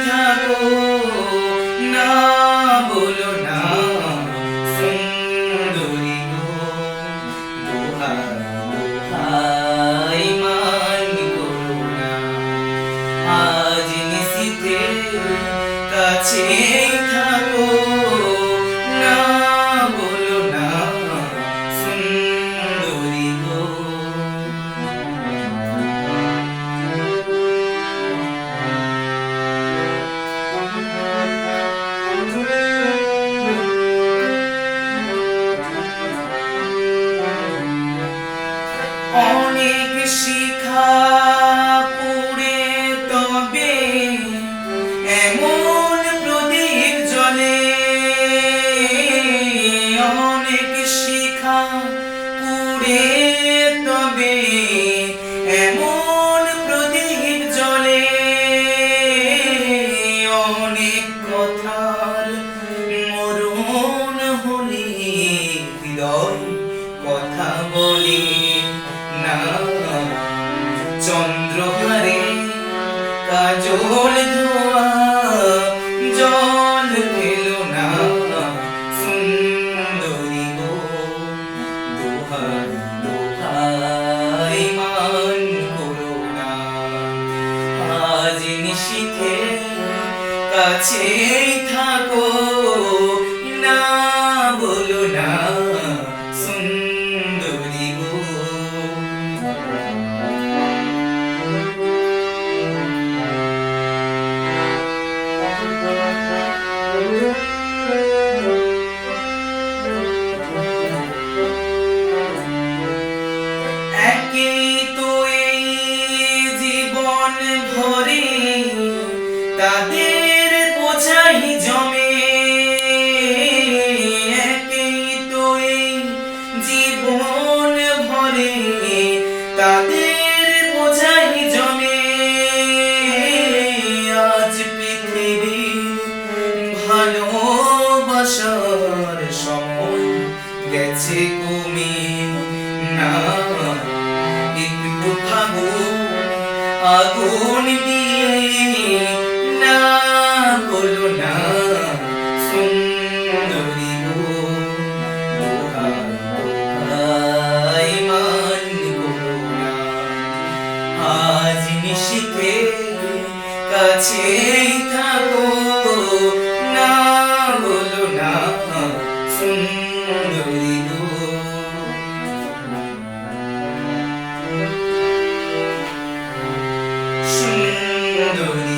থাকো, না বলো না সুন্দরী গো। দোহাই মান করো না, আজ নিশীথে কাছে থাকো, না বলো না সুন্দরী গো। অনেক শিখা পুড়ে তবে এমন প্রদীপ জ্বলে, অনেক শিখা পুড়ে তবে এমন প্রদীপ জ্বলে, অনেক কথার মরণ হলে হৃদয় কথা বলে না। চন্দ্রহারে কাজল ধোয়া জল পেলো না সুন্দরী গো। দোহাই মান করো না, আজ নিশীথে কাছে থাকো, না বলো না সুন্দরী গো। একেই তো এই জীবন ভরে তাদের বোঝাই জমে, একেই তো এই জীবন ভরে তাদের বোঝাই জমে। আজ পৃথিবীর ভালোবাসার সময় গেছে কমে, না একটু ফাগুন আগুন দিয়ে, না বলো না সুন্দরী গো। দোহাই মান করো না, আজ নিশীথে কাছে থাকো, না বলো না সুন্দরী গো। সুন্দরী